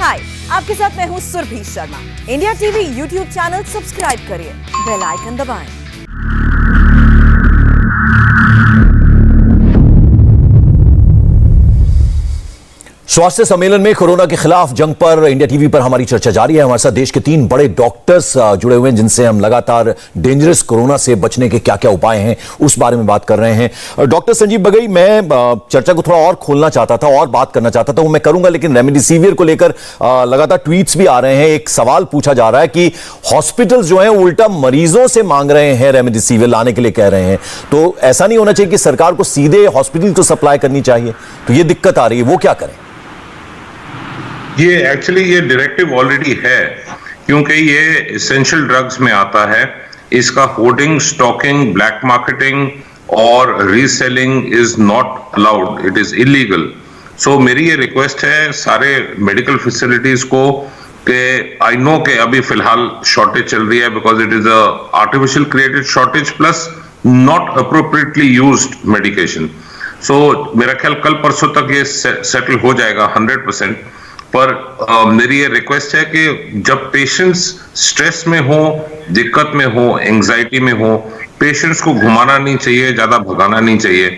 हाय, आपके साथ मैं हूँ Surabhi Sharma. India TV YouTube channel subscribe करिए, बेल आइकन दबाएं। स्वास्थ्य सम्मेलन में कोरोना के खिलाफ जंग पर इंडिया टीवी पर हमारी चर्चा जारी है। हमारे साथ देश के 3 बड़े डॉक्टर्स जुड़े हुए हैं जिनसे हम लगातार डेंजरस कोरोना से बचने के क्या क्या उपाय हैं उस बारे में बात कर रहे हैं। डॉक्टर संजीव बगई, मैं चर्चा को थोड़ा और खोलना चाहता था और बात करना चाहता था, वो मैं करूंगा, लेकिन रेमडेसिविर को लेकर लगातार ट्वीट्स भी आ रहे हैं। एक सवाल पूछा जा रहा है कि हॉस्पिटल्स जो है उल्टा मरीजों से मांग रहे हैं रेमडेसिविर लाने के लिए कह रहे हैं, तो ऐसा नहीं होना चाहिए कि सरकार को सीधे हॉस्पिटल को सप्लाई करनी चाहिए? तो ये दिक्कत आ रही है, वो क्या करें? ये एक्चुअली ये डायरेक्टिव ऑलरेडी है, क्योंकि ये एसेंशियल ड्रग्स में आता है। इसका होर्डिंग, स्टॉकिंग, ब्लैक मार्केटिंग और reselling is not allowed, it is illegal. So मेरी ये रिक्वेस्ट है सारे मेडिकल फैसिलिटीज को कि आई नो कि अभी फिलहाल शॉर्टेज चल रही है because it is a artificial created shortage plus not appropriately used medication. So मेरा ख्याल कल परसों तक ये सेटल हो जाएगा 100%। पर मेरी ये रिक्वेस्ट है कि जब पेशेंट्स स्ट्रेस में हो, दिक्कत में हो, एंजाइटी में हो, पेशेंट्स को घुमाना नहीं चाहिए, ज्यादा भगाना नहीं चाहिए।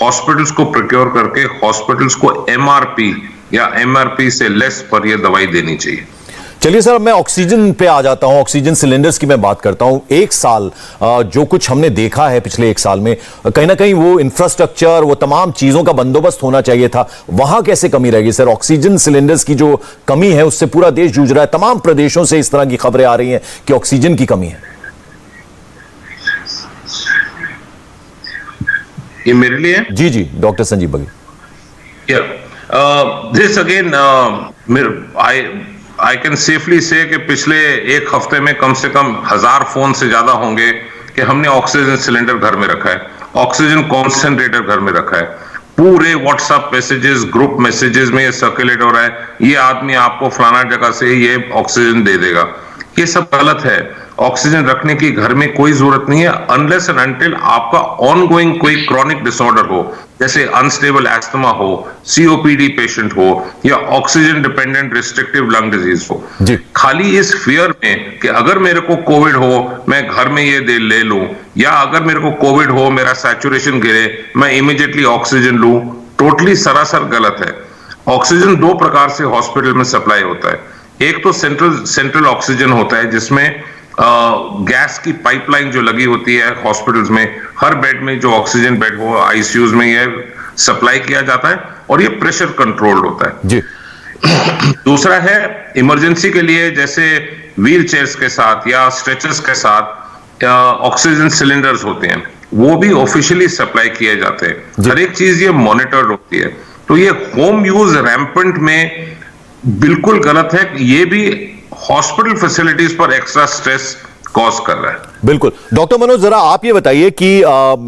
हॉस्पिटल्स को प्रोक्योर करके हॉस्पिटल्स को एमआरपी या एमआरपी से लेस पर ये दवाई देनी चाहिए। चलिए सर, मैं ऑक्सीजन पे आ जाता हूं, ऑक्सीजन सिलेंडर्स की मैं बात करता हूं। एक साल जो कुछ हमने देखा है पिछले एक साल में, कहीं ना कहीं वो इंफ्रास्ट्रक्चर, वो तमाम चीजों का बंदोबस्त होना चाहिए था, वहां कैसे कमी रहेगी सर? ऑक्सीजन सिलेंडर्स की जो कमी है उससे पूरा देश जूझ रहा है। तमाम प्रदेशों से इस तरह की खबरें आ रही हैं कि ऑक्सीजन की कमी है। ये मेरे लिए? जी जी, doctor Sanjeev Baghel. This again I can safely say कि पिछले एक हफ्ते में कम से कम 1000 फोन से ज्यादा होंगे कि हमने ऑक्सीजन सिलेंडर घर में रखा है, ऑक्सीजन कॉन्सेंट्रेटर घर में रखा है। पूरे व्हाट्सएप मैसेजेस, ग्रुप मैसेजेस में ये सर्कुलेट हो रहा है, ये आदमी आपको फलाना जगह से ये ऑक्सीजन दे देगा। ये सब गलत है। ऑक्सीजन रखने की घर में कोई जरूरत नहीं है अनलेस एंड अनटिल आपका ऑनगोइंग कोई क्रॉनिक डिसऑर्डर हो, जैसे अनस्टेबल एस्थमा हो, सीओपीडी पेशेंट हो या oxygen dependent restrictive lung disease हो। खाली इस फियर में कि अगर मेरे को कोविड हो मैं घर में ये दे ले लूं, या अगर मेरे को कोविड हो, मेरा सैचुरेशन गिरे, मैं इमीडिएटली ऑक्सीजन लूं, टोटली सरासर गलत है। ऑक्सीजन 2 प्रकार से हॉस्पिटल में सप्लाई होता है। एक तो सेंट्रल ऑक्सीजन होता है जिसमें गैस की पाइपलाइन जो लगी होती है हॉस्पिटल्स में, हर बेड में जो ऑक्सीजन बेड हो, आईसीयूज में ये सप्लाई किया जाता है और ये प्रेशर कंट्रोल्ड होता है जी। दूसरा है इमरजेंसी के लिए, जैसे व्हील चेयर्स के साथ या स्ट्रेचर्स के साथ ऑक्सीजन सिलेंडर्स होते हैं, वो भी ऑफिशियली सप्लाई किए जाते हैं। हर एक चीज ये मॉनिटर्ड होती है। तो ये होम यूज रैम्पेंट में बिल्कुल गलत है। ये भी हॉस्पिटल फैसिलिटीज पर एक्स्ट्रा स्ट्रेस कॉज कर रहा है। बिल्कुल। डॉक्टर मनोज, जरा आप ये बताइए कि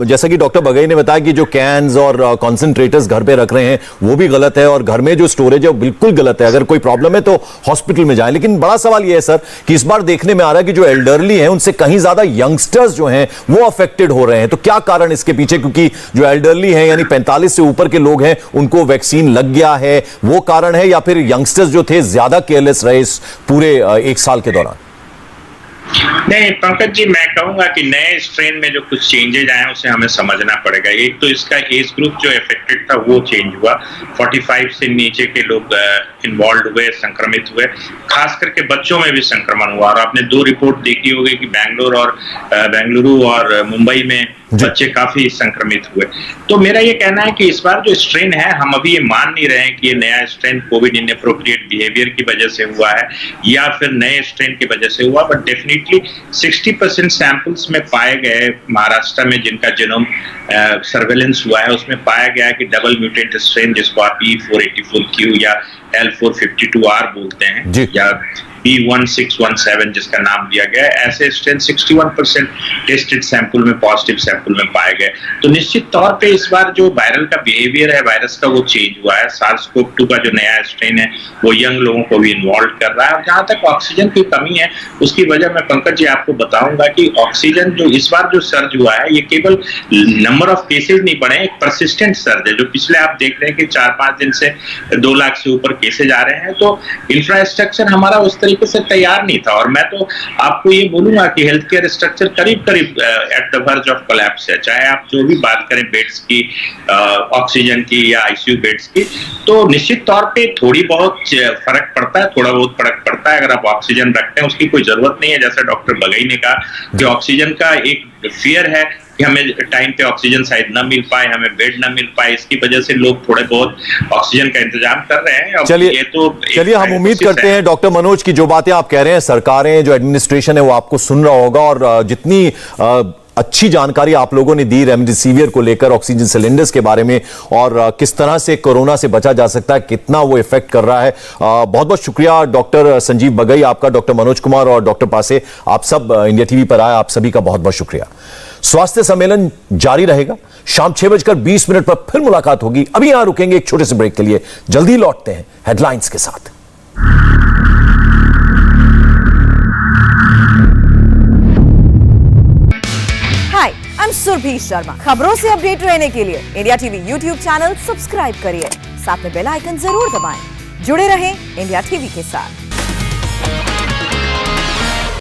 जैसा कि डॉक्टर बघेल ने बताया कि जो कैन्स और कॉन्सेंट्रेटर्स घर पे रख रहे हैं वो भी गलत है और घर में जो स्टोरेज है वो बिल्कुल गलत है। अगर कोई प्रॉब्लम है तो हॉस्पिटल में जाएं। लेकिन बड़ा सवाल ये है सर कि इस बार देखने में आ रहा है कि जो एल्डरली हैं उनसे कहीं ज्यादा यंगस्टर्स जो हैं वो अफेक्टेड हो रहे हैं। तो क्या कारण इसके पीछे? क्योंकि जो एल्डरली हैं यानी 45 से ऊपर के लोग हैं उनको वैक्सीन लग गया है, वो कारण है, या फिर यंगस्टर्स जो थे ज्यादा केयरलेस रहे इस पूरे एक साल के दौरान? नहीं पंकज जी, मैं कहूंगा कि नए स्ट्रेन में जो कुछ चेंजेज आए उसे हमें समझना पड़ेगा। एक तो इसका एज ग्रुप जो अफेक्टेड था वो चेंज हुआ, 45 से नीचे के लोग इन्वॉल्व हुए, संक्रमित हुए, खास करके बच्चों में भी संक्रमण हुआ। और आपने 2 रिपोर्ट देखी होगी कि बेंगलुरु और मुंबई में बच्चे काफी संक्रमित हुए। तो मेरा ये कहना है कि इस बार जो स्ट्रेन है, हम अभी ये मान नहीं रहे हैं कि ये नया स्ट्रेन कोविड इनएप्रोप्रिएट बिहेवियर की वजह से हुआ है या फिर नए स्ट्रेन की वजह से हुआ, बट डेफिनेटली 60% सैंपल्स में पाए गए महाराष्ट्र में जिनका जीनोम सर्वेलेंस हुआ है उसमें पाया गया कि डबल म्यूटेंट स्ट्रेन जिसको आप E484Q या L452R बोलते हैं या B1617 जिसका नाम दिया गया है, ऐसे स्ट्रेन 61% टेस्टेड सैंपल में, पॉजिटिव सैंपल में पाए गए। तो निश्चित तौर पे इस बार जो वायरल का बिहेवियर है वायरस का, वो चेंज हुआ है। SARS-CoV-2 का जो नया स्ट्रेन है वो यंग लोगों को भी इन्वॉल्व कर रहा है। और जहां तक ऑक्सीजन की कमी है उसकी वजह मैं पंकज जी आपको बताऊंगा कि ऑक्सीजन जो इस बार जो सर्ज हुआ है ये केवल नंबर ऑफ केसेस नहीं बढ़े, एक परसिस्टेंट सर्ज है। जो पिछले आप देख रहे हैं कि 4-5 दिन से 2 लाख से ऊपर केसेज आ रहे हैं, तो इंफ्रास्ट्रक्चर हमारा उस तरीके से तैयार नहीं था। और मैं तो आपको ये बोलूंगा कि हेल्थ केयर स्ट्रक्चर करीब करीब at the verge of collapse है। चाहे आप जो भी बात करें बेड्स की, ऑक्सीजन की या आईसीयू बेड्स की, तो निश्चित तौर पे थोड़ी बहुत फर्क पड़ता है, थोड़ा बहुत फर्क पड़ता है। अगर आप ऑक्सीजन रखते हैं उसकी कोई जरूरत नहीं है। जैसा डॉक्टर बगई ने कहा कि ऑक्सीजन का एक फियर है कि हमें टाइम पे ऑक्सीजन शायद ना मिल पाए, हमें बेड ना मिल पाए, इसकी वजह से लोग थोड़े बहुत ऑक्सीजन का इंतजाम कर रहे हैं। चलिए हम उम्मीद करते हैं डॉक्टर मनोज की जो बातें आप कह रहे हैं, सरकारें जो एडमिनिस्ट्रेशन है वो आपको सुन रहा होगा, और जितनी अच्छी जानकारी आप लोगों ने दी रेमडेसिविर को लेकर, ऑक्सीजन सिलेंडर्स के बारे में, और किस तरह से कोरोना से बचा जा सकता है, कितना वो इफेक्ट कर रहा है। बहुत बहुत शुक्रिया डॉक्टर संजीव बगई आपका, डॉक्टर मनोज कुमार और डॉक्टर पासे, आप सब इंडिया टीवी पर आए, आप सभी का बहुत बहुत शुक्रिया। स्वास्थ्य सम्मेलन जारी रहेगा, शाम 6:20 पर फिर मुलाकात होगी। अभी यहां रुकेंगे एक छोटे से ब्रेक के लिए, जल्दी लौटते हैं हेडलाइंस के साथ। हाय, आई एम सुरभि शर्मा। खबरों से अपडेट रहने के लिए India TV YouTube channel subscribe करिए, साथ में बेल आइकन जरूर दबाएं। जुड़े रहें इंडिया टीवी के साथ।